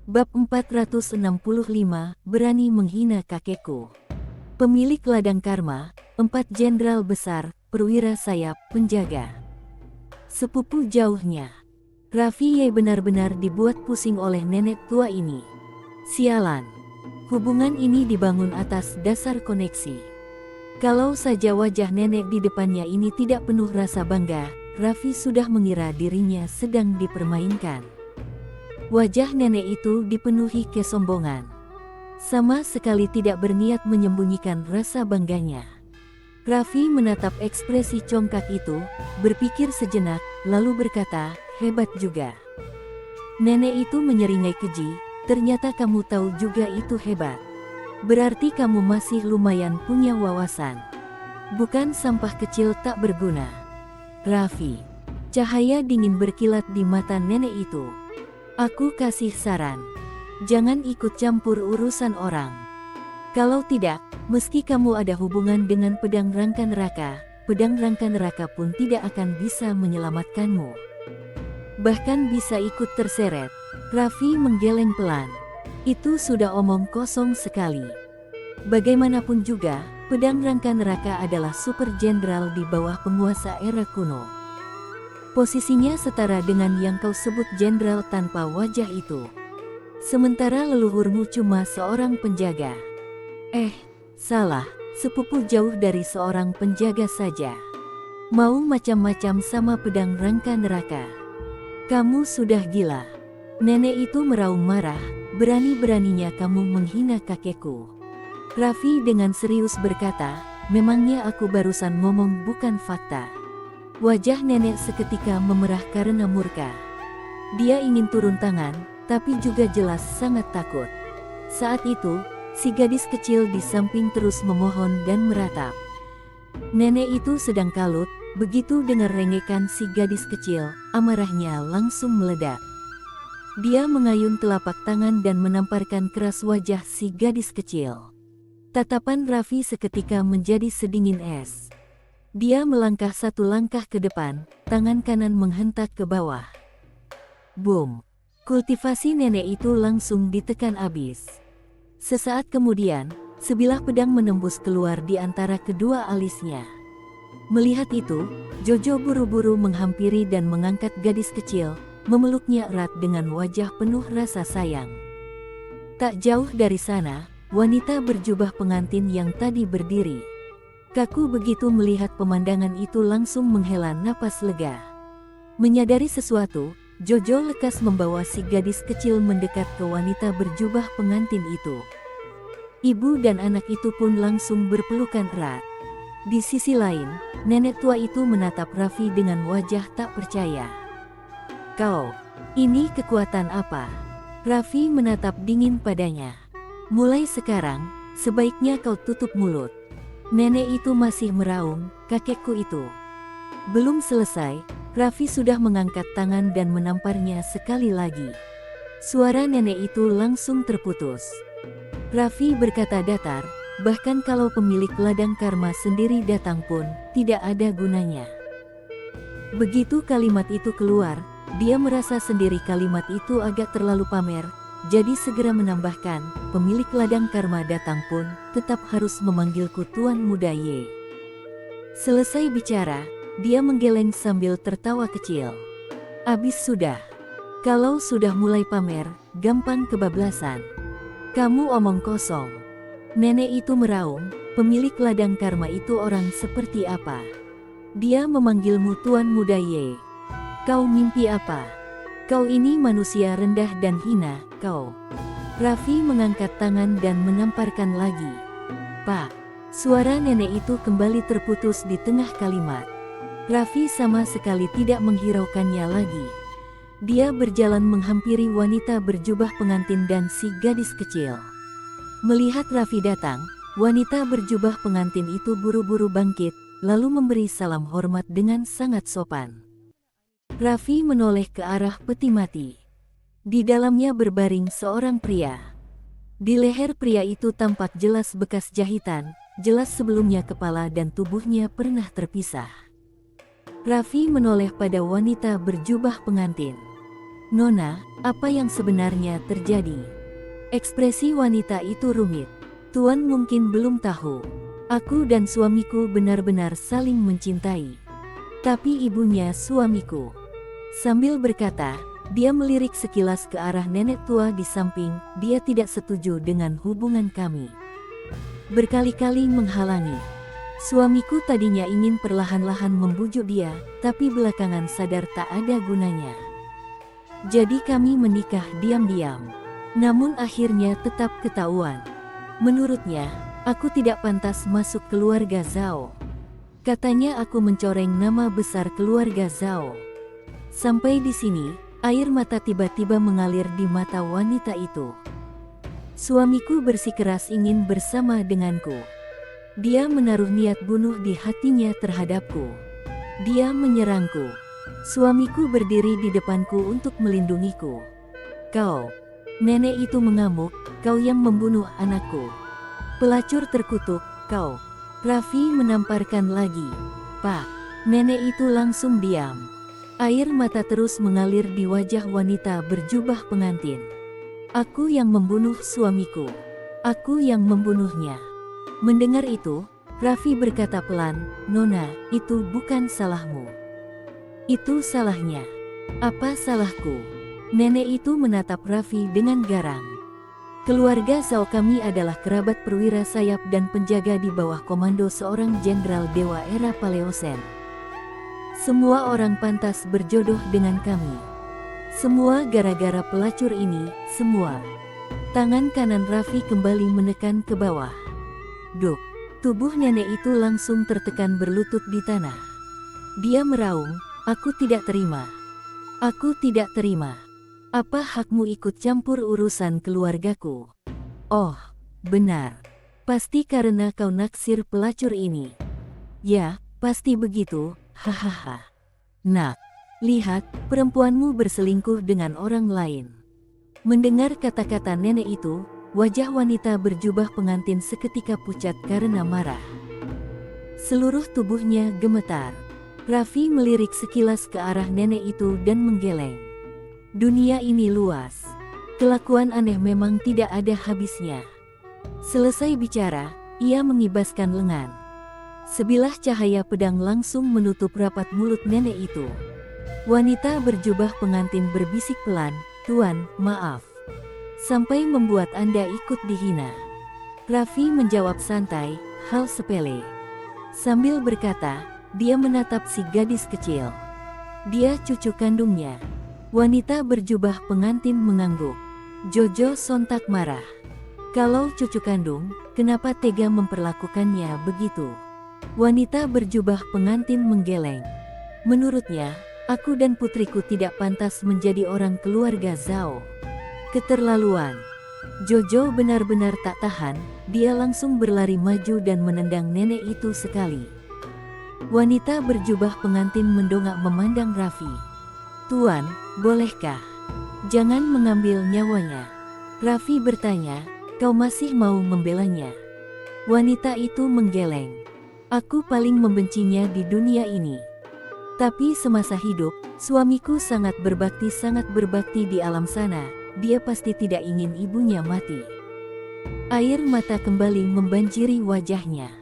Bab 465, Berani menghina kakekku. Pemilik ladang karma, 4 jenderal besar, perwira sayap, penjaga. Sepupu jauhnya. Raffi Ye benar-benar dibuat pusing oleh nenek tua ini. Sialan. Hubungan ini dibangun atas dasar koneksi. Kalau saja wajah nenek di depannya ini tidak penuh rasa bangga, Raffi sudah mengira dirinya sedang dipermainkan. Wajah nenek itu dipenuhi kesombongan. Sama sekali tidak berniat menyembunyikan rasa bangganya. Raffi menatap ekspresi congkak itu, berpikir sejenak, lalu berkata, hebat juga. Nenek itu menyeringai keji, ternyata kamu tahu juga itu hebat. Berarti kamu masih lumayan punya wawasan. Bukan sampah kecil tak berguna. Raffi. Cahaya dingin berkilat di mata nenek itu. Aku kasih saran. Jangan ikut campur urusan orang. Kalau tidak, meski kamu ada hubungan dengan pedang rangka neraka pun tidak akan bisa menyelamatkanmu. Bahkan bisa ikut terseret. Raffi menggeleng pelan. Itu sudah omong kosong sekali. Bagaimanapun juga, pedang rangka neraka adalah super jenderal di bawah penguasa era kuno. Posisinya setara dengan yang kau sebut jenderal tanpa wajah itu. Sementara leluhurmu cuma seorang penjaga. Salah, sepupu jauh dari seorang penjaga saja. Mau macam-macam sama pedang rangka neraka. Kamu sudah gila. Nenek itu meraung marah, berani-beraninya kamu menghina kakekku. Raffi dengan serius berkata, memangnya aku barusan ngomong bukan fakta. Wajah nenek seketika memerah karena murka. Dia ingin turun tangan, tapi juga jelas sangat takut. Saat itu, si gadis kecil di samping terus memohon dan meratap. Nenek itu sedang kalut, begitu dengar rengekan si gadis kecil, amarahnya langsung meledak. Dia mengayun telapak tangan dan menamparkan keras wajah si gadis kecil. Tatapan Raffi seketika menjadi sedingin es. Dia melangkah satu langkah ke depan, tangan kanan menghentak ke bawah. Boom! Kultivasi nenek itu langsung ditekan abis. Sesaat kemudian, sebilah pedang menembus keluar di antara kedua alisnya. Melihat itu, Jojo buru-buru menghampiri dan mengangkat gadis kecil, memeluknya erat dengan wajah penuh rasa sayang. Tak jauh dari sana, wanita berjubah pengantin yang tadi berdiri. Kaku begitu melihat pemandangan itu langsung menghela napas lega. Menyadari sesuatu, Jojo lekas membawa si gadis kecil mendekat ke wanita berjubah pengantin itu. Ibu dan anak itu pun langsung berpelukan erat. Di sisi lain, nenek tua itu menatap Raffi dengan wajah tak percaya. Kau, ini kekuatan apa? Raffi menatap dingin padanya. Mulai sekarang, sebaiknya kau tutup mulut. Nenek itu masih meraung, kakekku itu. Belum selesai, Raffi sudah mengangkat tangan dan menamparnya sekali lagi. Suara nenek itu langsung terputus. Raffi berkata datar, bahkan kalau pemilik ladang karma sendiri datang pun, tidak ada gunanya. Begitu kalimat itu keluar, dia merasa sendiri kalimat itu agak terlalu pamer. Jadi segera menambahkan, pemilik ladang karma datang pun, tetap harus memanggilku Tuan Muda Ye. Selesai bicara, dia menggeleng sambil tertawa kecil. Abis sudah. Kalau sudah mulai pamer, gampang kebablasan. Kamu omong kosong. Nenek itu meraung, pemilik ladang karma itu orang seperti apa? Dia memanggilmu Tuan Muda Ye. Kau mimpi apa? Kau ini manusia rendah dan hina, kau. Raffi mengangkat tangan dan menamparkan lagi. Pak, suara nenek itu kembali terputus di tengah kalimat. Raffi sama sekali tidak menghiraukannya lagi. Dia berjalan menghampiri wanita berjubah pengantin dan si gadis kecil. Melihat Raffi datang, wanita berjubah pengantin itu buru-buru bangkit, lalu memberi salam hormat dengan sangat sopan. Raffi menoleh ke arah peti mati. Di dalamnya berbaring seorang pria. Di leher pria itu tampak jelas bekas jahitan, jelas sebelumnya kepala dan tubuhnya pernah terpisah. Raffi menoleh pada wanita berjubah pengantin. "Nona, apa yang sebenarnya terjadi?" Ekspresi wanita itu rumit. "Tuan mungkin belum tahu. Aku dan suamiku benar-benar saling mencintai." "Tapi ibunya suamiku." Sambil berkata, dia melirik sekilas ke arah nenek tua di samping. "Dia tidak setuju dengan hubungan kami. Berkali-kali menghalangi. Suamiku tadinya ingin perlahan-lahan membujuk dia, tapi belakangan sadar tak ada gunanya. Jadi kami menikah diam-diam. Namun akhirnya tetap ketahuan. Menurutnya, aku tidak pantas masuk keluarga Zhao. Katanya aku mencoreng nama besar keluarga Zhao." Sampai di sini, air mata tiba-tiba mengalir di mata wanita itu. "Suamiku bersikeras ingin bersama denganku. Dia menaruh niat bunuh di hatinya terhadapku. Dia menyerangku. Suamiku berdiri di depanku untuk melindungiku. Kau..." Nenek itu mengamuk, "Kau yang membunuh anakku. Pelacur terkutuk, kau." Raffi menamparkan lagi. "Pak." Nenek itu langsung diam. Air mata terus mengalir di wajah wanita berjubah pengantin. "Aku yang membunuh suamiku. Aku yang membunuhnya." Mendengar itu, Raffi berkata pelan, "Nona, itu bukan salahmu. Itu salahnya." "Apa salahku?" Nenek itu menatap Raffi dengan garang. "Keluarga Zhao kami adalah kerabat perwira sayap dan penjaga di bawah komando seorang jenderal dewa era Paleosen. Semua orang pantas berjodoh dengan kami. Semua gara-gara pelacur ini, semua." Tangan kanan Raffi kembali menekan ke bawah. Duk! Tubuh nenek itu langsung tertekan berlutut di tanah. Dia meraung, "Aku tidak terima. Aku tidak terima. Apa hakmu ikut campur urusan keluargaku?" "Oh, benar. Pasti karena kau naksir pelacur ini." "Ya, pasti begitu. Hahaha. Nak, lihat, perempuanmu berselingkuh dengan orang lain." Mendengar kata-kata nenek itu, wajah wanita berjubah pengantin seketika pucat karena marah. Seluruh tubuhnya gemetar. Raffi melirik sekilas ke arah nenek itu dan menggeleng. Dunia ini luas. Kelakuan aneh memang tidak ada habisnya. Selesai bicara, ia mengibaskan lengan. Sebilah cahaya pedang langsung menutup rapat mulut nenek itu. Wanita berjubah pengantin berbisik pelan, "Tuan, maaf. Sampai membuat Anda ikut dihina." Raffi menjawab santai, "Hal sepele." Sambil berkata, dia menatap si gadis kecil. "Dia cucu kandungnya." Wanita berjubah pengantin mengangguk. Jojo sontak marah. "Kalau cucu kandung, kenapa tega memperlakukannya begitu?" Wanita berjubah pengantin menggeleng. Menurutnya, "Aku dan putriku tidak pantas menjadi orang keluarga Zhao." Keterlaluan. Jojo benar-benar tak tahan, dia langsung berlari maju dan menendang nenek itu sekali. Wanita berjubah pengantin mendongak memandang Raffi. "Tuan, bolehkah? Jangan mengambil nyawanya." Raffi bertanya, "Kau masih mau membelanya?" Wanita itu menggeleng. "Aku paling membencinya di dunia ini. Tapi semasa hidup, suamiku sangat berbakti di alam sana. Dia pasti tidak ingin ibunya mati." Air mata kembali membanjiri wajahnya.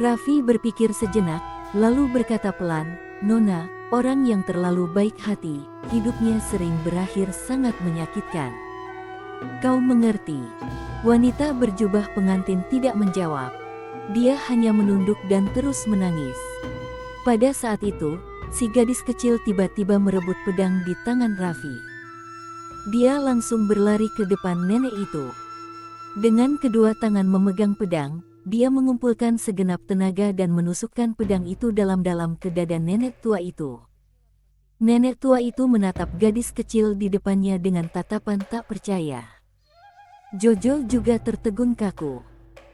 Raffi berpikir sejenak, lalu berkata pelan, "Nona, orang yang terlalu baik hati, hidupnya sering berakhir sangat menyakitkan. Kau mengerti?" Wanita berjubah pengantin tidak menjawab. Dia hanya menunduk dan terus menangis. Pada saat itu, si gadis kecil tiba-tiba merebut pedang di tangan Raffi. Dia langsung berlari ke depan nenek itu. Dengan kedua tangan memegang pedang, dia mengumpulkan segenap tenaga dan menusukkan pedang itu dalam-dalam ke dada nenek tua itu. Nenek tua itu menatap gadis kecil di depannya dengan tatapan tak percaya. Jojo juga tertegun kaku.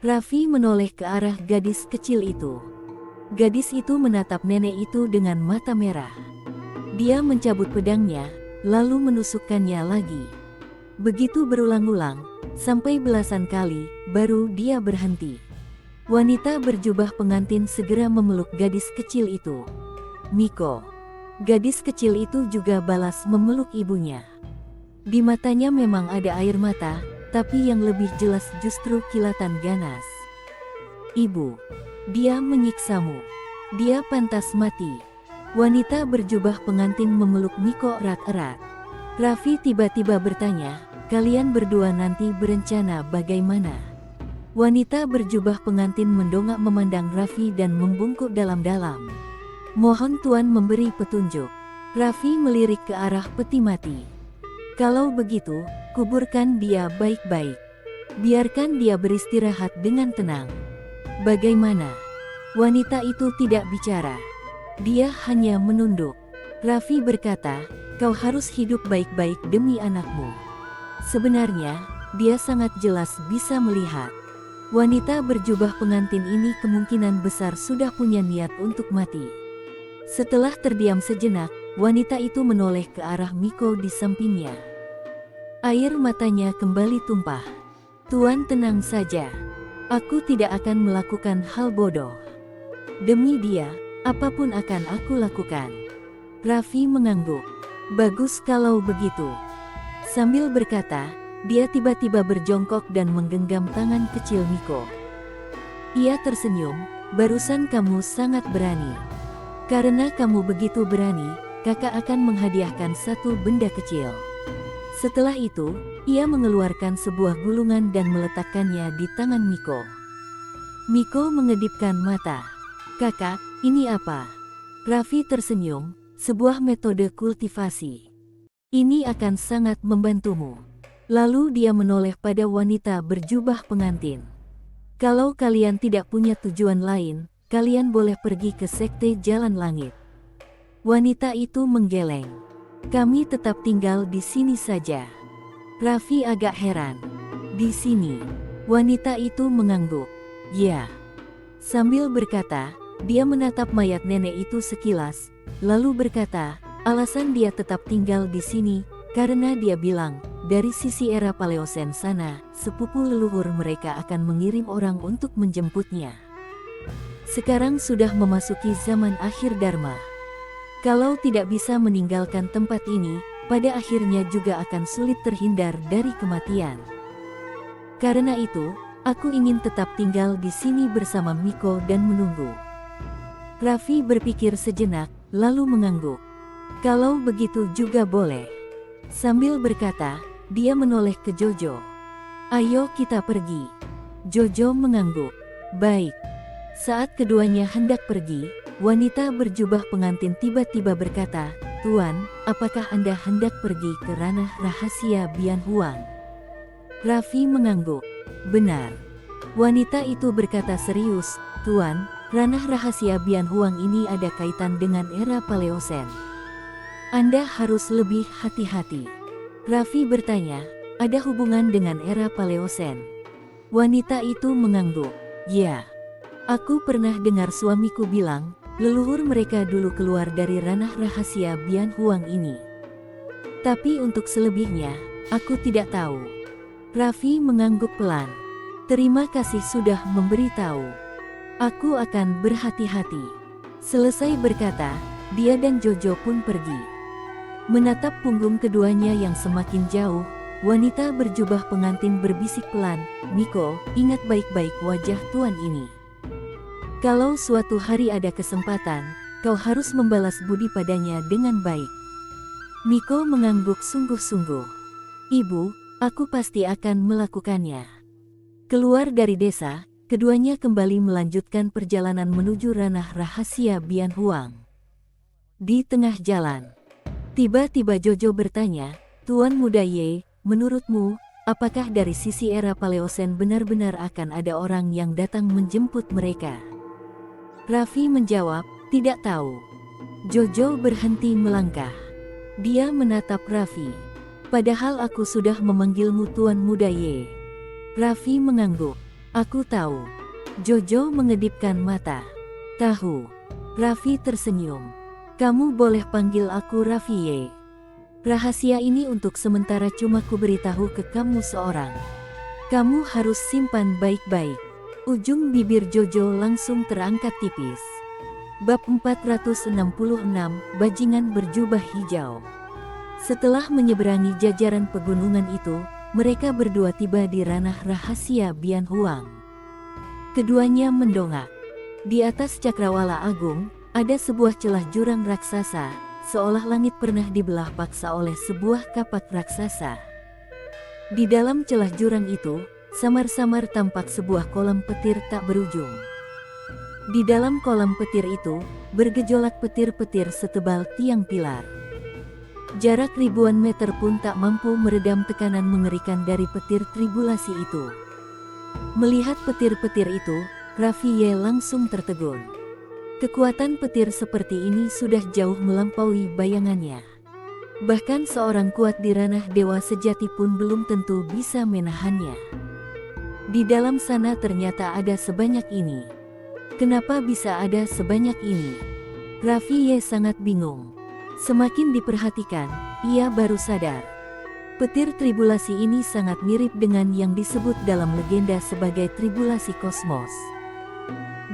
Raffi menoleh ke arah gadis kecil itu. Gadis itu menatap nenek itu dengan mata merah. Dia mencabut pedangnya, lalu menusukkannya lagi. Begitu berulang-ulang, sampai belasan kali, baru dia berhenti. Wanita berjubah pengantin segera memeluk gadis kecil itu. "Miko, Gadis kecil itu juga balas memeluk ibunya. Di matanya memang ada air mata, tapi yang lebih jelas justru kilatan ganas. Ibu, dia menyiksamu. Dia pantas mati. Wanita berjubah pengantin memeluk Miko erat-erat. Raffi tiba-tiba bertanya, kalian berdua nanti berencana bagaimana? Wanita berjubah pengantin mendongak memandang Raffi dan membungkuk dalam-dalam. Mohon Tuan memberi petunjuk. Raffi melirik ke arah peti mati. Kalau begitu, kuburkan dia baik-baik. Biarkan dia beristirahat dengan tenang. Bagaimana? Wanita itu tidak bicara. Dia hanya menunduk. Raffi berkata, kau harus hidup baik-baik demi anakmu. Sebenarnya, dia sangat jelas bisa melihat. Wanita berjubah pengantin ini kemungkinan besar sudah punya niat untuk mati. Setelah terdiam sejenak, wanita itu menoleh ke arah Miko di sampingnya. Air matanya kembali tumpah. Tuan tenang saja. Aku tidak akan melakukan hal bodoh. Demi dia, apapun akan aku lakukan. Raffi mengangguk. Bagus kalau begitu. Sambil berkata, dia tiba-tiba berjongkok dan menggenggam tangan kecil Miko. Ia tersenyum, barusan kamu sangat berani. Karena kamu begitu berani, kakak akan menghadiahkan satu benda kecil. Setelah itu, ia mengeluarkan sebuah gulungan dan meletakkannya di tangan Miko. Miko mengedipkan mata. Kakak, ini apa? Raffi tersenyum, sebuah metode kultivasi. Ini akan sangat membantumu. Lalu dia menoleh pada wanita berjubah pengantin. Kalau kalian tidak punya tujuan lain, kalian boleh pergi ke sekte Jalan Langit. Wanita itu menggeleng. Kami tetap tinggal di sini saja. Raffi agak heran. Di sini. Wanita itu mengangguk. Ya. Sambil berkata, dia menatap mayat nenek itu sekilas, lalu berkata, alasan dia tetap tinggal di sini, karena dia bilang, dari sisi era Paleosen sana, sepupu leluhur mereka akan mengirim orang untuk menjemputnya. Sekarang sudah memasuki zaman akhir Dharma. Kalau tidak bisa meninggalkan tempat ini, pada akhirnya juga akan sulit terhindar dari kematian. Karena itu, aku ingin tetap tinggal di sini bersama Miko dan menunggu. Raffi berpikir sejenak, lalu mengangguk. Kalau begitu juga boleh. Sambil berkata, dia menoleh ke Jojo. Ayo kita pergi. Jojo mengangguk. Baik. Saat keduanya hendak pergi, wanita berjubah pengantin tiba-tiba berkata, Tuan, apakah Anda hendak pergi ke ranah rahasia Bian Huang? Raffi mengangguk. Benar. Wanita itu berkata serius, Tuan, ranah rahasia Bian Huang ini ada kaitan dengan era Paleosen. Anda harus lebih hati-hati. Raffi bertanya, ada hubungan dengan era Paleosen? Wanita itu mengangguk. Ya. Aku pernah dengar suamiku bilang, leluhur mereka dulu keluar dari ranah rahasia Bian Huang ini. Tapi untuk selebihnya, aku tidak tahu. Raffi mengangguk pelan. Terima kasih sudah memberitahu. Aku akan berhati-hati. Selesai berkata, dia dan Jojo pun pergi. Menatap punggung keduanya yang semakin jauh, wanita berjubah pengantin berbisik pelan, Miko, ingat baik-baik wajah tuan ini. Kalau suatu hari ada kesempatan, kau harus membalas budi padanya dengan baik. Miko mengangguk sungguh-sungguh. Ibu, aku pasti akan melakukannya. Keluar dari desa, keduanya kembali melanjutkan perjalanan menuju ranah rahasia Bian Huang. Di tengah jalan, tiba-tiba Jojo bertanya, Tuan Muda Ye, menurutmu, apakah dari sisi era Paleosen benar-benar akan ada orang yang datang menjemput mereka? Raffi menjawab, tidak tahu. Jojo berhenti melangkah. Dia menatap Raffi. Padahal aku sudah memanggilmu Tuan Muda Ye. Raffi mengangguk. Aku tahu. Jojo mengedipkan mata. Tahu. Raffi tersenyum. Kamu boleh panggil aku Raffi Ye. Rahasia ini untuk sementara cuma kuberitahu ke kamu seorang. Kamu harus simpan baik-baik. Ujung bibir Jojo langsung terangkat tipis. Bab 466, Bajingan berjubah hijau. Setelah menyeberangi jajaran pegunungan itu, mereka berdua tiba di ranah rahasia Bian Huang. Keduanya mendongak. Di atas cakrawala agung, ada sebuah celah jurang raksasa, seolah langit pernah dibelah paksa oleh sebuah kapak raksasa. Di dalam celah jurang itu, samar-samar tampak sebuah kolam petir tak berujung. Di dalam kolam petir itu, bergejolak petir-petir setebal tiang pilar. Jarak ribuan meter pun tak mampu meredam tekanan mengerikan dari petir tribulasi itu. Melihat petir-petir itu, Raffi Ye langsung tertegun. Kekuatan petir seperti ini sudah jauh melampaui bayangannya. Bahkan seorang kuat di ranah dewa sejati pun belum tentu bisa menahannya. Di dalam sana ternyata ada sebanyak ini. Kenapa bisa ada sebanyak ini? Raffi Ye sangat bingung. Semakin diperhatikan, ia baru sadar. Petir tribulasi ini sangat mirip dengan yang disebut dalam legenda sebagai tribulasi kosmos.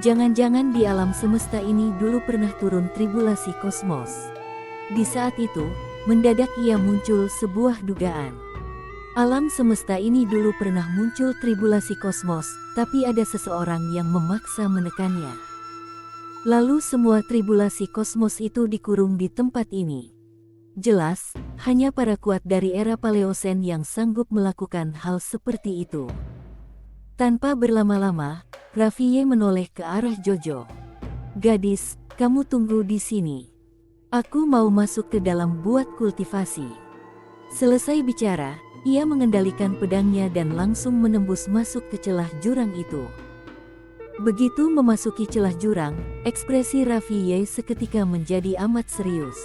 Jangan-jangan di alam semesta ini dulu pernah turun tribulasi kosmos. Di saat itu, mendadak ia muncul sebuah dugaan. Alam semesta ini dulu pernah muncul tribulasi kosmos, tapi ada seseorang yang memaksa menekannya. Lalu semua tribulasi kosmos itu dikurung di tempat ini. Jelas, hanya para kuat dari era Paleosen yang sanggup melakukan hal seperti itu. Tanpa berlama-lama, Raffi Ye menoleh ke arah Jojo. "Gadis, kamu tunggu di sini. Aku mau masuk ke dalam buat kultivasi." Selesai bicara, ia mengendalikan pedangnya dan langsung menembus masuk ke celah jurang itu. Begitu memasuki celah jurang, ekspresi Raffi Ye seketika menjadi amat serius.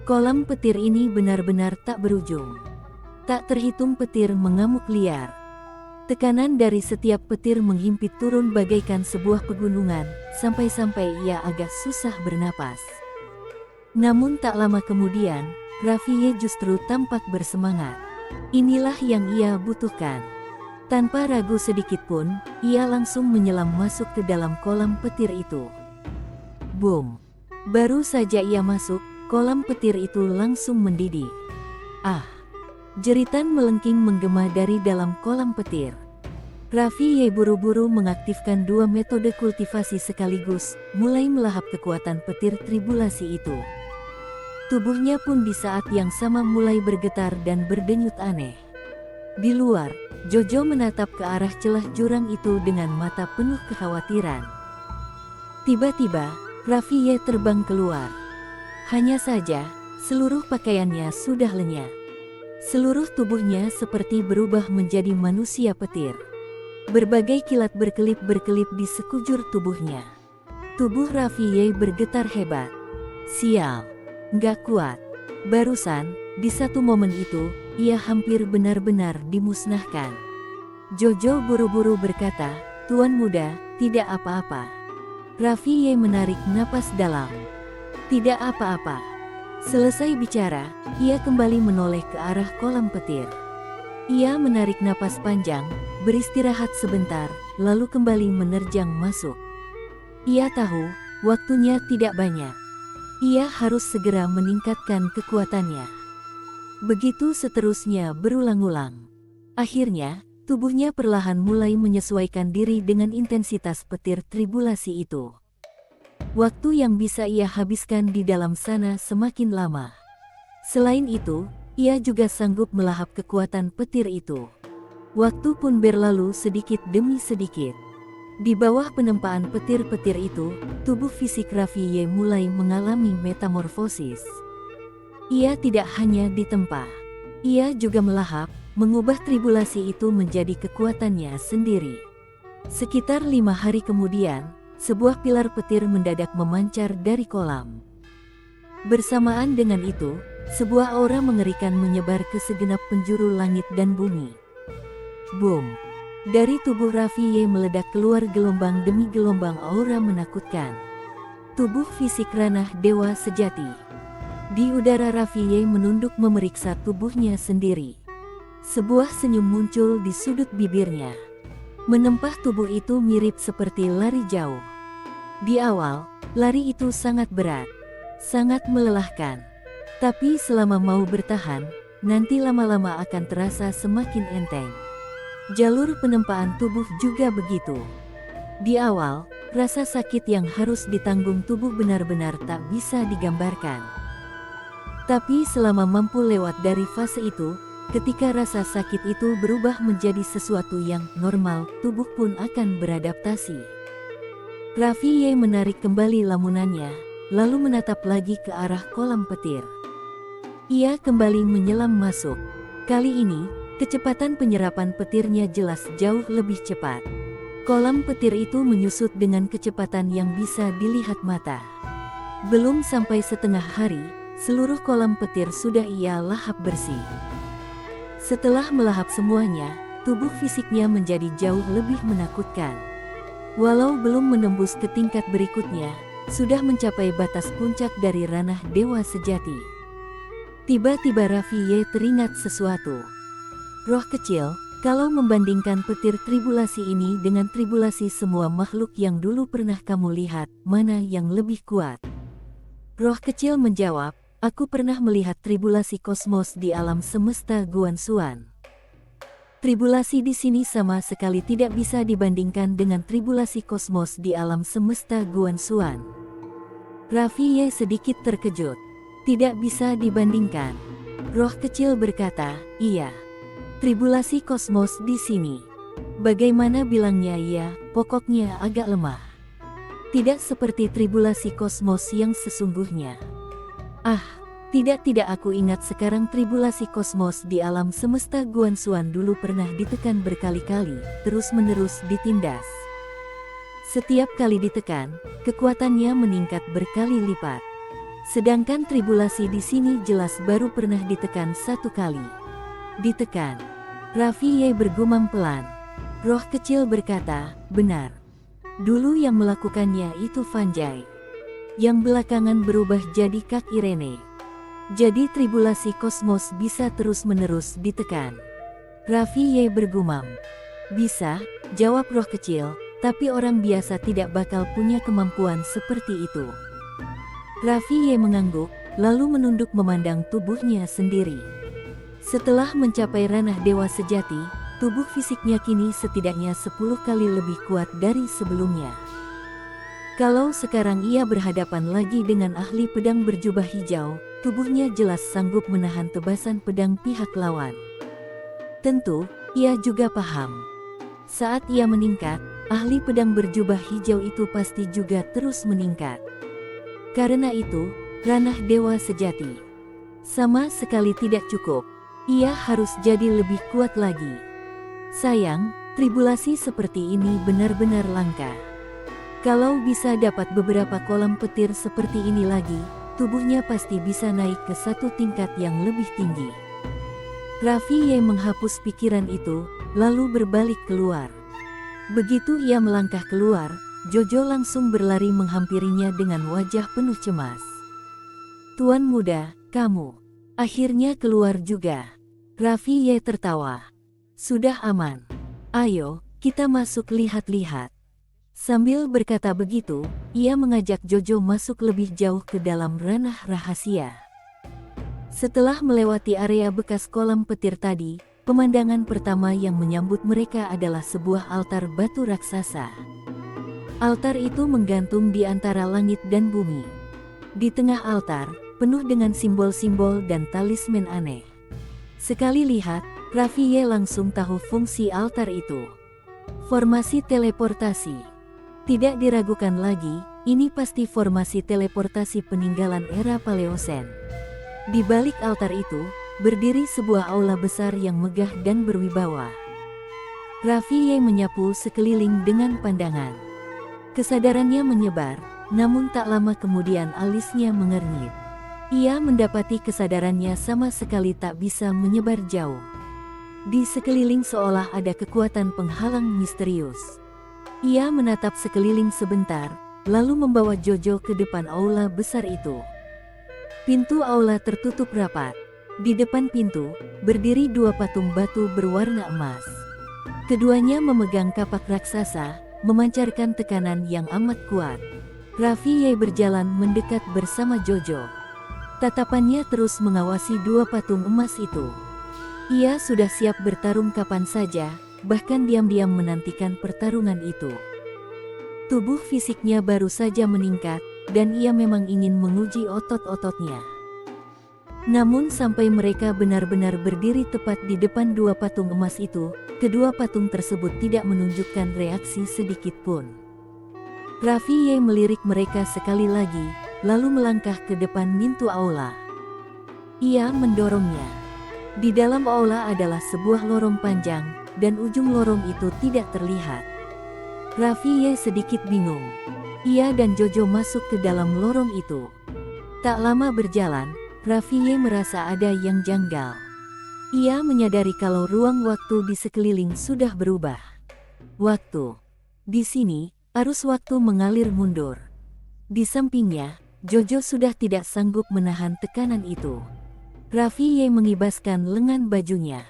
Kolam petir ini benar-benar tak berujung. Tak terhitung petir mengamuk liar. Tekanan dari setiap petir menghimpit turun bagaikan sebuah pegunungan, sampai-sampai ia agak susah bernapas. Namun tak lama kemudian, Raffi Ye justru tampak bersemangat. Inilah yang ia butuhkan. Tanpa ragu sedikit pun, ia langsung menyelam masuk ke dalam kolam petir itu. Boom! Baru saja ia masuk, kolam petir itu langsung mendidih. Ah! Jeritan melengking menggema dari dalam kolam petir. Raffi Ye buru-buru mengaktifkan dua metode kultivasi sekaligus, mulai melahap kekuatan petir tribulasi itu. Tubuhnya pun di saat yang sama mulai bergetar dan berdenyut aneh. Di luar, Jojo menatap ke arah celah jurang itu dengan mata penuh kekhawatiran. Tiba-tiba, Raffi Ye terbang keluar. Hanya saja, seluruh pakaiannya sudah lenyap. Seluruh tubuhnya seperti berubah menjadi manusia petir. Berbagai kilat berkelip-berkelip di sekujur tubuhnya. Tubuh Raffi Ye bergetar hebat. Sial, nggak kuat. Barusan, di satu momen itu, ia hampir benar-benar dimusnahkan. Jojo buru-buru berkata, "Tuan muda, tidak apa-apa." Raffi Ye menarik napas dalam. "Tidak apa-apa." Selesai bicara, ia kembali menoleh ke arah kolam petir. Ia menarik napas panjang, beristirahat sebentar, lalu kembali menerjang masuk. Ia tahu, waktunya tidak banyak. Ia harus segera meningkatkan kekuatannya. Begitu seterusnya berulang-ulang. Akhirnya, tubuhnya perlahan mulai menyesuaikan diri dengan intensitas petir tribulasi itu. Waktu yang bisa ia habiskan di dalam sana semakin lama. Selain itu, ia juga sanggup melahap kekuatan petir itu. Waktu pun berlalu sedikit demi sedikit. Di bawah penempaan petir-petir itu, tubuh fisik Raffi Ye mulai mengalami metamorfosis. Ia tidak hanya ditempa. Ia juga melahap, mengubah tribulasi itu menjadi kekuatannya sendiri. Sekitar 5 hari kemudian, sebuah pilar petir mendadak memancar dari kolam. Bersamaan dengan itu, sebuah aura mengerikan menyebar ke segenap penjuru langit dan bumi. Boom! Dari tubuh Raffi Ye meledak keluar gelombang demi gelombang aura menakutkan. Tubuh fisik ranah dewa sejati. Di udara Raffi Ye menunduk memeriksa tubuhnya sendiri. Sebuah senyum muncul di sudut bibirnya. Menempah tubuh itu mirip seperti lari jauh. Di awal, Lari itu sangat berat, sangat melelahkan. Tapi selama mau bertahan, nanti lama-lama akan terasa semakin enteng. Jalur penempaan tubuh juga begitu. Di awal, rasa sakit yang harus ditanggung tubuh benar-benar tak bisa digambarkan. Tapi selama mampu lewat dari fase itu, ketika rasa sakit itu berubah menjadi sesuatu yang normal, tubuh pun akan beradaptasi. Raffi Ye menarik kembali lamunannya, lalu menatap lagi ke arah kolam petir. Ia kembali menyelam masuk. Kali ini, kecepatan penyerapan petirnya jelas jauh lebih cepat. Kolam petir itu menyusut dengan kecepatan yang bisa dilihat mata. Belum sampai setengah hari, seluruh kolam petir sudah ia lahap bersih. Setelah melahap semuanya, tubuh fisiknya menjadi jauh lebih menakutkan. Walau belum menembus ke tingkat berikutnya, sudah mencapai batas puncak dari ranah dewa sejati. Tiba-tiba Raffi Ye teringat sesuatu. Roh kecil, kalau membandingkan petir tribulasi ini dengan tribulasi semua makhluk yang dulu pernah kamu lihat, mana yang lebih kuat? Roh kecil menjawab, aku pernah melihat tribulasi kosmos di alam semesta Guanxuan. Tribulasi di sini sama sekali tidak bisa dibandingkan dengan tribulasi kosmos di alam semesta Guanxuan. Raffi Ye sedikit terkejut. Tidak bisa dibandingkan. Roh kecil berkata, iya. Tribulasi kosmos di sini. Bagaimana bilangnya ya, pokoknya agak lemah. Tidak seperti tribulasi kosmos yang sesungguhnya. Ah, tidak aku ingat sekarang tribulasi kosmos di alam semesta Guanxuan dulu pernah ditekan berkali-kali, terus-menerus ditindas. Setiap kali ditekan, kekuatannya meningkat berkali lipat. Sedangkan tribulasi di sini jelas baru pernah ditekan satu kali. Ditekan. Raffi Ye bergumam pelan. Roh kecil berkata, benar. Dulu yang melakukannya itu Fanjai. Yang belakangan berubah jadi Kak Irene. Jadi tribulasi kosmos bisa terus-menerus ditekan. Raffi Ye bergumam. Bisa, jawab roh kecil, tapi orang biasa tidak bakal punya kemampuan seperti itu. Raffi Ye mengangguk, lalu menunduk memandang tubuhnya sendiri. Setelah mencapai ranah dewa sejati, tubuh fisiknya kini setidaknya 10 kali lebih kuat dari sebelumnya. Kalau sekarang ia berhadapan lagi dengan ahli pedang berjubah hijau, tubuhnya jelas sanggup menahan tebasan pedang pihak lawan. Tentu, ia juga paham. Saat ia meningkat, ahli pedang berjubah hijau itu pasti juga terus meningkat. Karena itu, ranah dewa sejati sama sekali tidak cukup. Ia harus jadi lebih kuat lagi. Sayang, tribulasi seperti ini benar-benar langka. Kalau bisa dapat beberapa kolam petir seperti ini lagi, tubuhnya pasti bisa naik ke satu tingkat yang lebih tinggi. Raffi Ye menghapus pikiran itu, lalu berbalik keluar. Begitu ia melangkah keluar, Jojo langsung berlari menghampirinya dengan wajah penuh cemas. Tuan muda, kamu akhirnya keluar juga. Raffi Ye tertawa. Sudah aman. Ayo, kita masuk lihat-lihat. Sambil berkata begitu, ia mengajak Jojo masuk lebih jauh ke dalam ranah rahasia. Setelah melewati area bekas kolam petir tadi, pemandangan pertama yang menyambut mereka adalah sebuah altar batu raksasa. Altar itu menggantung di antara langit dan bumi. Di tengah altar, penuh dengan simbol-simbol dan talisman aneh. Sekali lihat, Raffi Ye langsung tahu fungsi altar itu. Formasi teleportasi. Tidak diragukan lagi, ini pasti formasi teleportasi peninggalan era Paleosen. Di balik altar itu, berdiri sebuah aula besar yang megah dan berwibawa. Raffi Ye menyapu sekeliling dengan pandangan. Kesadarannya menyebar, namun tak lama kemudian alisnya mengernyit. Ia mendapati kesadarannya sama sekali tak bisa menyebar jauh. Di sekeliling seolah ada kekuatan penghalang misterius. Ia menatap sekeliling sebentar, lalu membawa Jojo ke depan aula besar itu. Pintu aula tertutup rapat. Di depan pintu, berdiri dua patung batu berwarna emas. Keduanya memegang kapak raksasa, memancarkan tekanan yang amat kuat. Raffi Ye berjalan mendekat bersama Jojo. Tatapannya terus mengawasi dua patung emas itu. Ia sudah siap bertarung kapan saja, bahkan diam-diam menantikan pertarungan itu. Tubuh fisiknya baru saja meningkat, dan ia memang ingin menguji otot-ototnya. Namun sampai mereka benar-benar berdiri tepat di depan dua patung emas itu, kedua patung tersebut tidak menunjukkan reaksi sedikit pun. Raffi Ye melirik mereka sekali lagi, lalu melangkah ke depan pintu aula. Ia mendorongnya. Di dalam aula adalah sebuah lorong panjang, dan ujung lorong itu tidak terlihat. Raffi Ye sedikit bingung. Ia dan Jojo masuk ke dalam lorong itu. Tak lama berjalan, Raffi Ye merasa ada yang janggal. Ia menyadari kalau ruang waktu di sekeliling sudah berubah. Waktu. Di sini, arus waktu mengalir mundur. Di sampingnya, Jojo sudah tidak sanggup menahan tekanan itu. Raffi Ye mengibaskan lengan bajunya.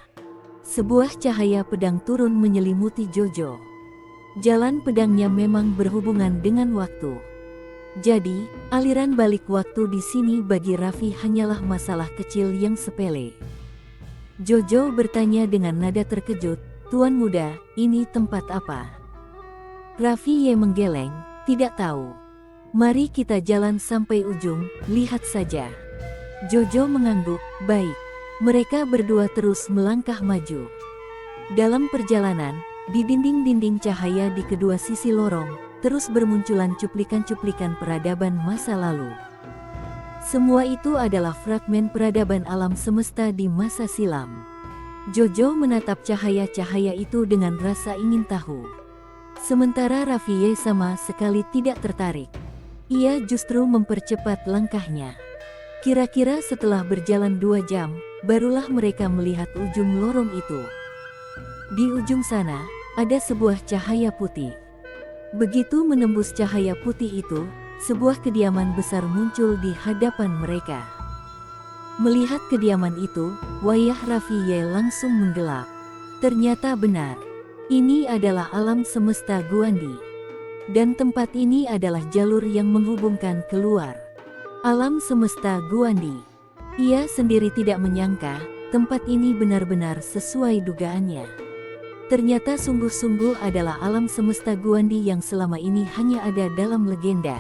Sebuah cahaya pedang turun menyelimuti Jojo. Jalan pedangnya memang berhubungan dengan waktu. Jadi, aliran balik waktu di sini bagi Raffi hanyalah masalah kecil yang sepele. Jojo bertanya dengan nada terkejut, "Tuan muda, ini tempat apa?" Raffi Ye menggeleng, "Tidak tahu. Mari kita jalan sampai ujung, lihat saja." Jojo mengangguk, "Baik." Mereka berdua terus melangkah maju. Dalam perjalanan, di dinding-dinding cahaya di kedua sisi lorong, terus bermunculan cuplikan-cuplikan peradaban masa lalu. Semua itu adalah fragmen peradaban alam semesta di masa silam. Jojo menatap cahaya-cahaya itu dengan rasa ingin tahu. Sementara Raffi Ye sama sekali tidak tertarik. Ia justru mempercepat langkahnya. Kira-kira setelah berjalan 2 jam, barulah mereka melihat ujung lorong itu. Di ujung sana, ada sebuah cahaya putih. Begitu menembus cahaya putih itu, sebuah kediaman besar muncul di hadapan mereka. Melihat kediaman itu, wajah Raffi Ye langsung menggelap. Ternyata benar. Ini adalah alam semesta Guandi. Dan tempat ini adalah jalur yang menghubungkan keluar alam semesta Guandi. Ia sendiri tidak menyangka, tempat ini benar-benar sesuai dugaannya. Ternyata sungguh-sungguh adalah alam semesta Guandi yang selama ini hanya ada dalam legenda.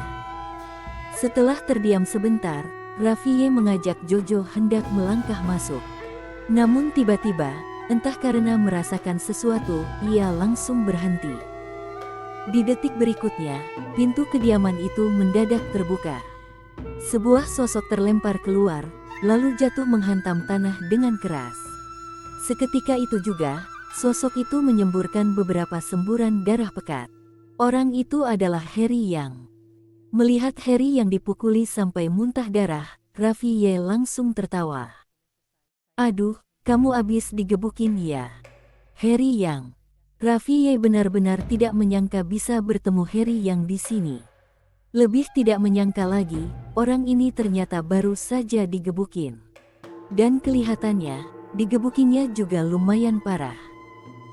Setelah terdiam sebentar, Raffi Ye mengajak Jojo hendak melangkah masuk. Namun tiba-tiba, entah karena merasakan sesuatu, ia langsung berhenti. Di detik berikutnya, pintu kediaman itu mendadak terbuka. Sebuah sosok terlempar keluar, lalu jatuh menghantam tanah dengan keras. Seketika itu juga, sosok itu menyemburkan beberapa semburan darah pekat. Orang itu adalah Harry Yang. Melihat Harry yang dipukuli sampai muntah darah, Raffi Ye langsung tertawa. "Aduh, kamu abis digebukin ya, Harry Yang." Raffi Ye benar-benar tidak menyangka bisa bertemu Harry Yang di sini. Lebih tidak menyangka lagi, orang ini ternyata baru saja digebukin. Dan kelihatannya, digebukinya juga lumayan parah.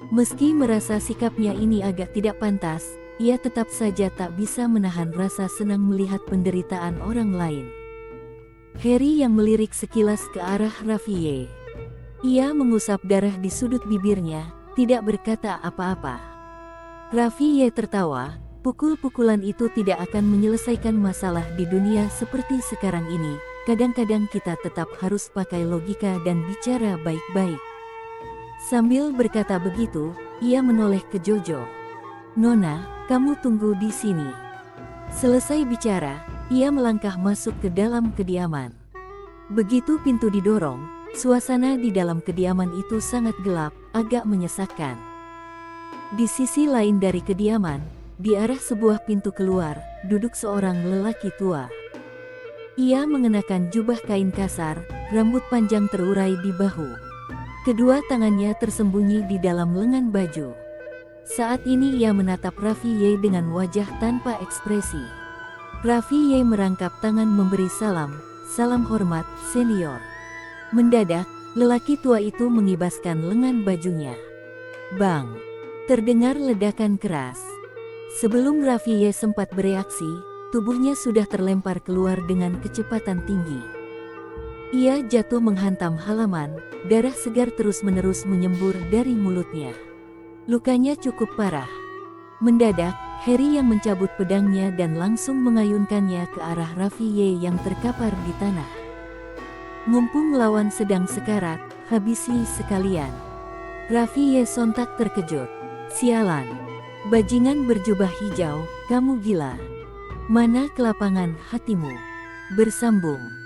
Meski merasa sikapnya ini agak tidak pantas, ia tetap saja tak bisa menahan rasa senang melihat penderitaan orang lain. Harry yang melirik sekilas ke arah Raffi Ye. Ia mengusap darah di sudut bibirnya, tidak berkata apa-apa. Raffi Ye tertawa, pukul-pukulan itu tidak akan menyelesaikan masalah di dunia seperti sekarang ini. Kadang-kadang kita tetap harus pakai logika dan bicara baik-baik. Sambil berkata begitu, ia menoleh ke Jojo. "Nona, kamu tunggu di sini." Selesai bicara, ia melangkah masuk ke dalam kediaman. Begitu pintu didorong, suasana di dalam kediaman itu sangat gelap, agak menyesakkan. Di sisi lain dari kediaman, di arah sebuah pintu keluar, duduk seorang lelaki tua. Ia mengenakan jubah kain kasar, rambut panjang terurai di bahu. Kedua tangannya tersembunyi di dalam lengan baju. Saat ini ia menatap Raffi Ye dengan wajah tanpa ekspresi. Raffi Ye merangkap tangan memberi salam, "Salam hormat, senior." Mendadak, lelaki tua itu mengibaskan lengan bajunya. Bang! Terdengar ledakan keras. Sebelum Raffi Ye sempat bereaksi, Tubuhnya sudah terlempar keluar dengan kecepatan tinggi. Ia jatuh menghantam halaman, darah segar terus-menerus menyembur dari mulutnya. Lukanya cukup parah. Mendadak, Harry yang mencabut pedangnya dan langsung mengayunkannya ke arah Raffi Ye yang terkapar di tanah. Mumpung lawan sedang sekarat, habisi sekalian. Raffi Ye sontak terkejut. Sialan. Bajingan berjubah hijau, kamu gila. Mana kelapangan hatimu? Bersambung.